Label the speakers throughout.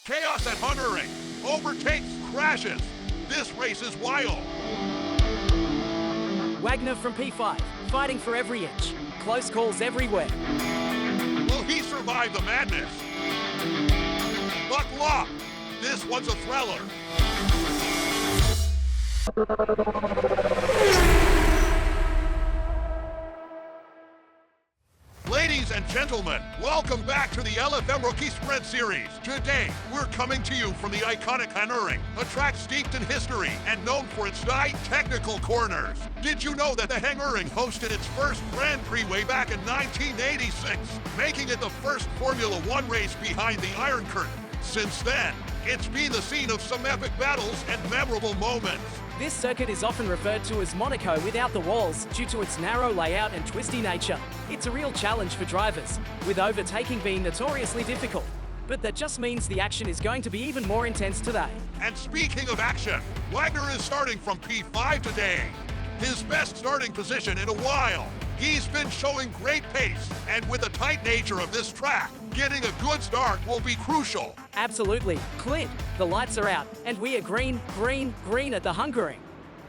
Speaker 1: Chaos at Hungaroring. Overtakes, crashes. This race is wild.
Speaker 2: Wagner from P5, fighting for every inch. Close calls everywhere.
Speaker 1: Will he survive the madness? Buckle up. This one's a thriller. Ladies and gentlemen, welcome back to the LFM Rookie Sprint Series. Today, we're coming to you from the iconic Hungaroring, a track steeped in history and known for its high technical corners. Did you know that the Hungaroring hosted its first Grand Prix way back in 1986, making it the first Formula One race behind the Iron Curtain? Since then, it's been the scene of some epic battles and memorable moments.
Speaker 2: This circuit is often referred to as Monaco without the walls due to its narrow layout and twisty nature. It's a real challenge for drivers, with overtaking being notoriously difficult. But that just means the action is going to be even more intense today.
Speaker 1: And speaking of action, Wagner is starting from P5 today. His best starting position in a while. He's been showing great pace, and with the tight nature of this track, getting a good start will be crucial.
Speaker 2: Absolutely. Clint, the lights are out, and we are green, green, green at the Hungaroring.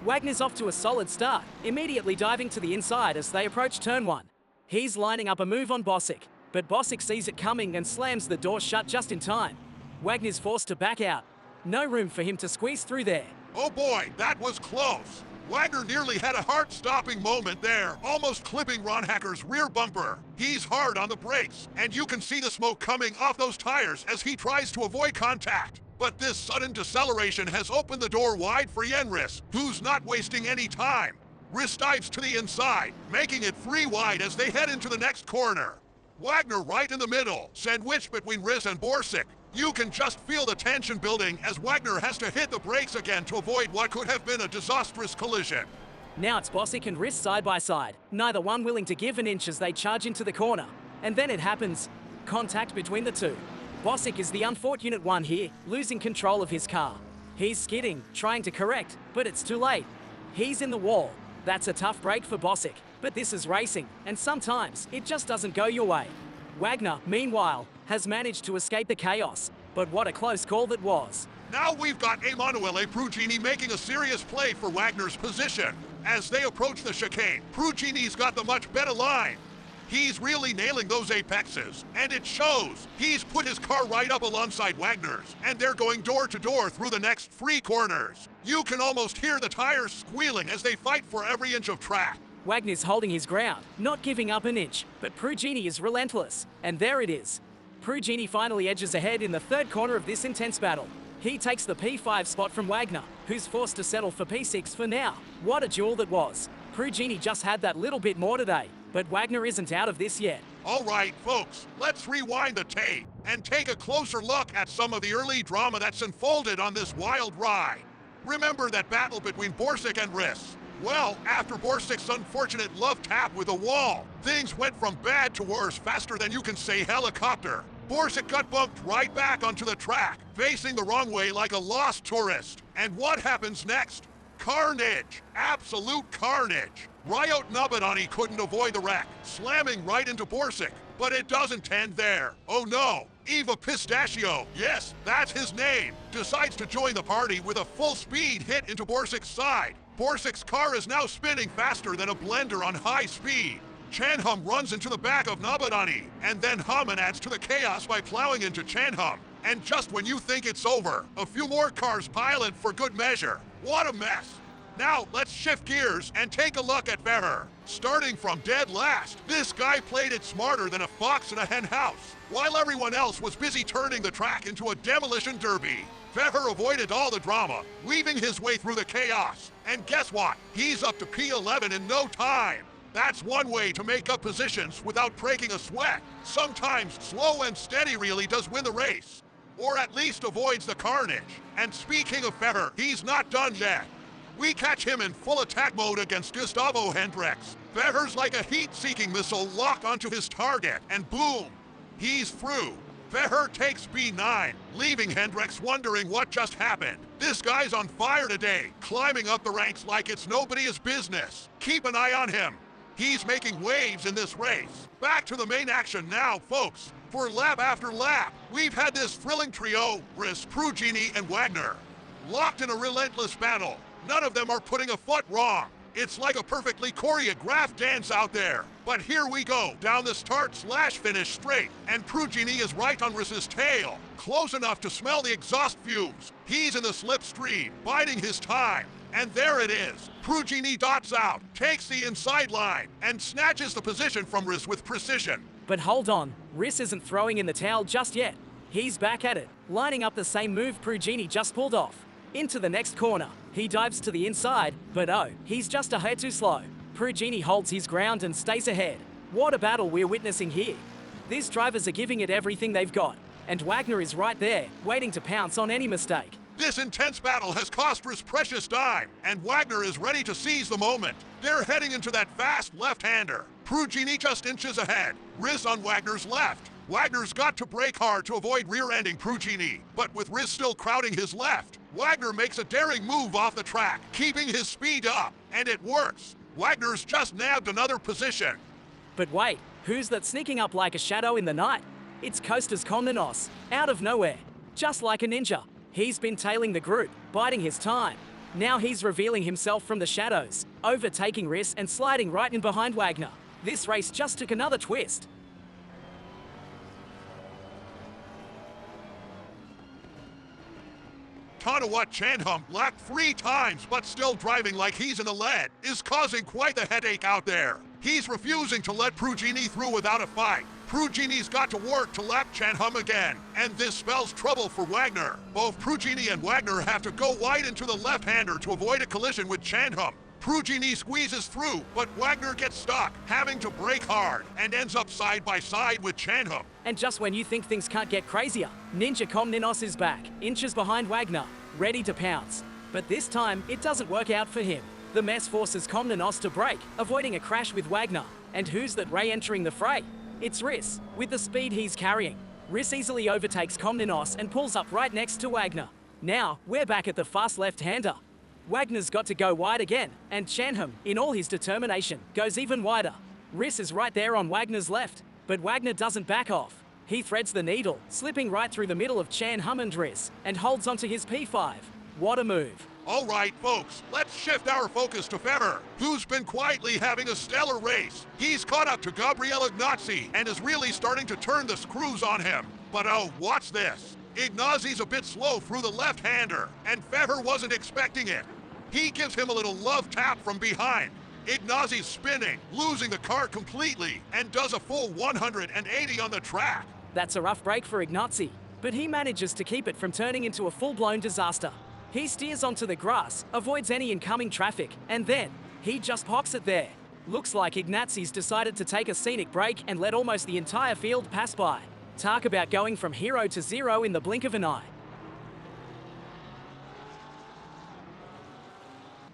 Speaker 2: Wagner's off to a solid start, immediately diving to the inside as they approach turn 1. He's lining up a move on Bosick, but Bosick sees it coming and slams the door shut just in time. Wagner's forced to back out. No room for him to squeeze through there.
Speaker 1: Oh boy, that was close. Wagner nearly had a heart-stopping moment there, almost clipping Ron Hacker's rear bumper. He's hard on the brakes, and you can see the smoke coming off those tires as he tries to avoid contact. But this sudden deceleration has opened the door wide for Jenrys, who's not wasting any time. Rys dives to the inside, making it 3 wide as they head into the next corner. Wagner right in the middle, sandwiched between Rys and Bosick. You can just feel the tension building as Wagner has to hit the brakes again to avoid what could have been a disastrous collision.
Speaker 2: Now it's Bosick and Rys side by side, neither one willing to give an inch as they charge into the corner. And then it happens. Contact between the two. Bosick is the unfortunate one here, losing control of his car. He's skidding, trying to correct, but it's too late. He's in the wall. That's a tough break for Bosick, but this is racing, and sometimes it just doesn't go your way. Wagner, meanwhile, has managed to escape the chaos, but what a close call that was.
Speaker 1: Now we've got Emanuele Perugini making a serious play for Wagner's position. As they approach the chicane, Perugini's got the much better line. He's really nailing those apexes, and it shows. He's put his car right up alongside Wagner's, and they're going door to door through the next 3 corners. You can almost hear the tires squealing as they fight for every inch of track.
Speaker 2: Wagner's holding his ground, not giving up an inch, but Perugini is relentless, and there it is. Perugini finally edges ahead in the 3rd corner of this intense battle. He takes the P5 spot from Wagner, who's forced to settle for P6 for now. What a duel that was. Perugini just had that little bit more today, but Wagner isn't out of this yet.
Speaker 1: All right, folks, let's rewind the tape and take a closer look at some of the early drama that's unfolded on this wild ride. Remember that battle between Bosick and Rys? Well, after Bosick's unfortunate love tap with a wall, things went from bad to worse faster than you can say helicopter. Bosick got bumped right back onto the track, facing the wrong way like a lost tourist. And what happens next? Carnage. Absolute carnage. Ryot Nabadani couldn't avoid the wreck, slamming right into Bosick. But it doesn't end there. Oh no. Eva Pistachio, yes, that's his name, decides to join the party with a full-speed hit into Bosick's side. Bosick's car is now spinning faster than a blender on high speed. Chanham runs into the back of Nabadani, and then Haman adds to the chaos by plowing into Chanham. And just when you think it's over, a few more cars pile in for good measure. What a mess. Now, let's shift gears and take a look at Ferrer. Starting from dead last, this guy played it smarter than a fox in a hen house, while everyone else was busy turning the track into a demolition derby. Ferrer avoided all the drama, weaving his way through the chaos. And guess what? He's up to P11 in no time. That's one way to make up positions without breaking a sweat. Sometimes slow and steady really does win the race, or at least avoids the carnage. And speaking of Ferrer, he's not done yet. We catch him in full attack mode against Gustavo Hendricks. Ferrer's like a heat-seeking missile locked onto his target, and boom, he's through. Ferrer takes B9, leaving Hendricks wondering what just happened. This guy's on fire today, climbing up the ranks like it's nobody's business. Keep an eye on him. He's making waves in this race. Back to the main action now, folks. For lap after lap, we've had this thrilling trio, Riss, Prugini, and Wagner, locked in a relentless battle. None of them are putting a foot wrong. It's like a perfectly choreographed dance out there. But here we go, down the start/finish straight, and Prugini is right on Riss's tail, close enough to smell the exhaust fumes. He's in the slipstream, biding his time. And there it is. Prugini dots out, takes the inside line, and snatches the position from Riss with precision.
Speaker 2: But hold on, Riss isn't throwing in the towel just yet. He's back at it, lining up the same move Prugini just pulled off. Into the next corner. He dives to the inside, but oh, he's just a hair too slow. Prugini holds his ground and stays ahead. What a battle we're witnessing here. These drivers are giving it everything they've got, and Wagner is right there, waiting to pounce on any mistake.
Speaker 1: This intense battle has cost Riss precious time, and Wagner is ready to seize the moment. They're heading into that fast left-hander. Prugini just inches ahead. Riss on Wagner's left. Wagner's got to brake hard to avoid rear-ending Prugini, but with Riss still crowding his left, Wagner makes a daring move off the track, keeping his speed up, and it works. Wagner's just nabbed another position.
Speaker 2: But wait, who's that sneaking up like a shadow in the night? It's Kostas Komnenos, out of nowhere, just like a ninja. He's been tailing the group, biding his time. Now he's revealing himself from the shadows, overtaking Riss and sliding right in behind Wagner. This race just took another twist.
Speaker 1: Tanawat Chandham, lapped 3 times but still driving like he's in the lead, is causing quite the headache out there. He's refusing to let Prugini through without a fight. Prugini's got to work to lap Chandham again, and this spells trouble for Wagner. Both Prugini and Wagner have to go wide into the left-hander to avoid a collision with Chandham. Prugini squeezes through, but Wagner gets stuck, having to brake hard, and ends up side by side with Chandham.
Speaker 2: And just when you think things can't get crazier, Ninja Komnenos is back, inches behind Wagner, ready to pounce. But this time, it doesn't work out for him. The mess forces Komnenos to brake, avoiding a crash with Wagner. And who's that re-entering the fray? It's Riss, with the speed he's carrying. Riss easily overtakes Komnenos and pulls up right next to Wagner. Now, we're back at the fast left-hander. Wagner's got to go wide again, and Chandham, in all his determination, goes even wider. Riss is right there on Wagner's left, but Wagner doesn't back off. He threads the needle, slipping right through the middle of Chandham and Riss, and holds onto his P5. What a move.
Speaker 1: All right, folks, let's shift our focus to Fehmer, who's been quietly having a stellar race. He's caught up to Gabriel Ignazi and is really starting to turn the screws on him. But oh, watch this. Ignazi's a bit slow through the left-hander, and Fehmer wasn't expecting it. He gives him a little love tap from behind. Ignazi's spinning, losing the car completely, and does a full 180 on the track.
Speaker 2: That's a rough break for Ignazi, but he manages to keep it from turning into a full-blown disaster. He steers onto the grass, avoids any incoming traffic, and then he just parks it there. Looks like Ignazi's decided to take a scenic break and let almost the entire field pass by. Talk about going from hero to zero in the blink of an eye.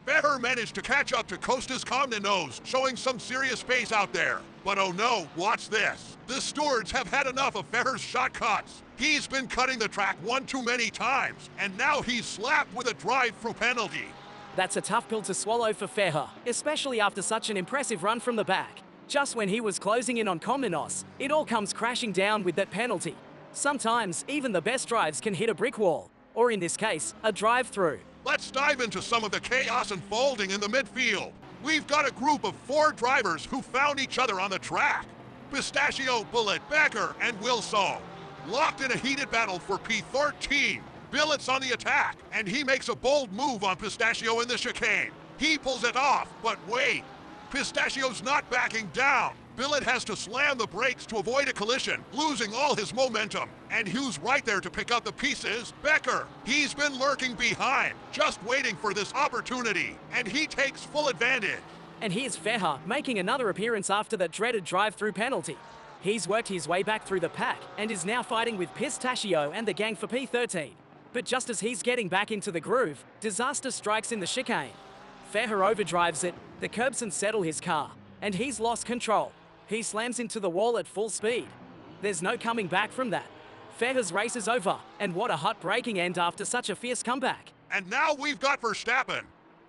Speaker 1: Fehmer managed to catch up to Kostas Komnenos, showing some serious pace out there. But oh no, watch this. The stewards have had enough of Fehmer's shot cuts. He's been cutting the track one too many times, and now he's slapped with a drive-through penalty.
Speaker 2: That's a tough pill to swallow for Fehmer, especially after such an impressive run from the back. Just when he was closing in on Komnenos, it all comes crashing down with that penalty. Sometimes, even the best drives can hit a brick wall, or in this case, a drive-through.
Speaker 1: Let's dive into some of the chaos unfolding in the midfield. We've got a group of 4 drivers who found each other on the track. Pistachio, Bullet, Becker, and Wilson. Locked in a heated battle for P13. Billet's on the attack, and he makes a bold move on Pistachio in the chicane. He pulls it off, but wait. Pistachio's not backing down. Billet has to slam the brakes to avoid a collision, losing all his momentum. And who's right there to pick up the pieces? Becker. He's been lurking behind, just waiting for this opportunity, and he takes full advantage.
Speaker 2: And here's Fehmer making another appearance after that dreaded drive-through penalty. He's worked his way back through the pack and is now fighting with Pistachio and the gang for P13. But just as he's getting back into the groove, disaster strikes in the chicane. Fehmer overdrives it, the curbs unsettle his car, and he's lost control. He slams into the wall at full speed. There's no coming back from that. Fehmer's race is over, and what a hot braking end after such a fierce comeback.
Speaker 1: And now we've got Verstappen.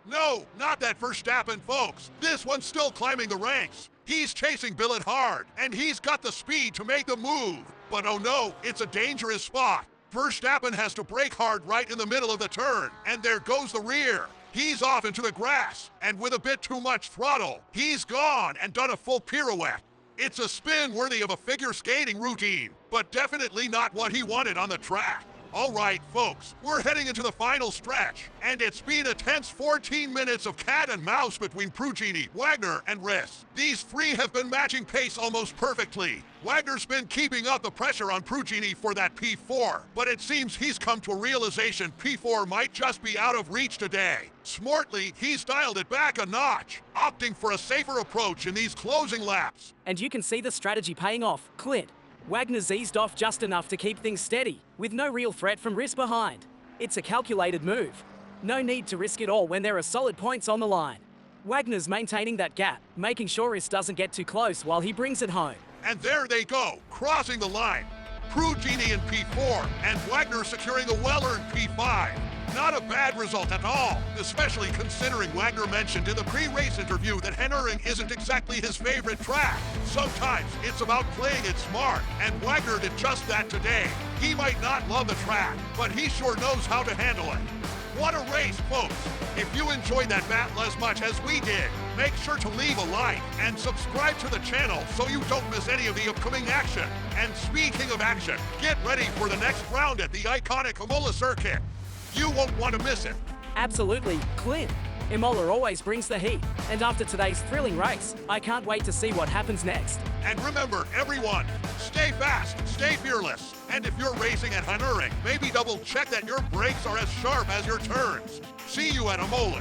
Speaker 1: No, not that Verstappen, folks. This one's still climbing the ranks. He's chasing Billet hard, and he's got the speed to make the move. But oh no, it's a dangerous spot. Verstappen has to brake hard right in the middle of the turn, and there goes the rear. He's off into the grass, and with a bit too much throttle, he's gone and done a full pirouette. It's a spin worthy of a figure skating routine, but definitely not what he wanted on the track. All right, folks, we're heading into the final stretch, and it's been a tense 14 minutes of cat and mouse between Prugini, Wagner, and Riss. These three have been matching pace almost perfectly. Wagner's been keeping up the pressure on Prugini for that P4, but it seems he's come to a realization P4 might just be out of reach today. Smartly, he's dialed it back a notch, opting for a safer approach in these closing laps.
Speaker 2: And you can see the strategy paying off. Clint. Wagner's eased off just enough to keep things steady, with no real threat from Riss behind. It's a calculated move. No need to risk it all when there are solid points on the line. Wagner's maintaining that gap, making sure Riss doesn't get too close while he brings it home.
Speaker 1: And there they go, crossing the line. Prugini in P4, and Wagner securing a well-earned P5. Not a bad result at all, especially considering Wagner mentioned in the pre-race interview that Henering isn't exactly his favorite track. Sometimes it's about playing it smart, and Wagner did just that today. He might not love the track, but he sure knows how to handle it. What a race, folks! If you enjoyed that battle as much as we did, make sure to leave a like and subscribe to the channel so you don't miss any of the upcoming action. And speaking of action, get ready for the next round at the iconic Imola circuit. You won't want to miss it.
Speaker 2: Absolutely, Clint. Imola always brings the heat, and after today's thrilling race, I can't wait to see what happens next.
Speaker 1: And remember, everyone, stay fast, stay fearless. And if you're racing at Henering, maybe double check that your brakes are as sharp as your turns. See you at Imola.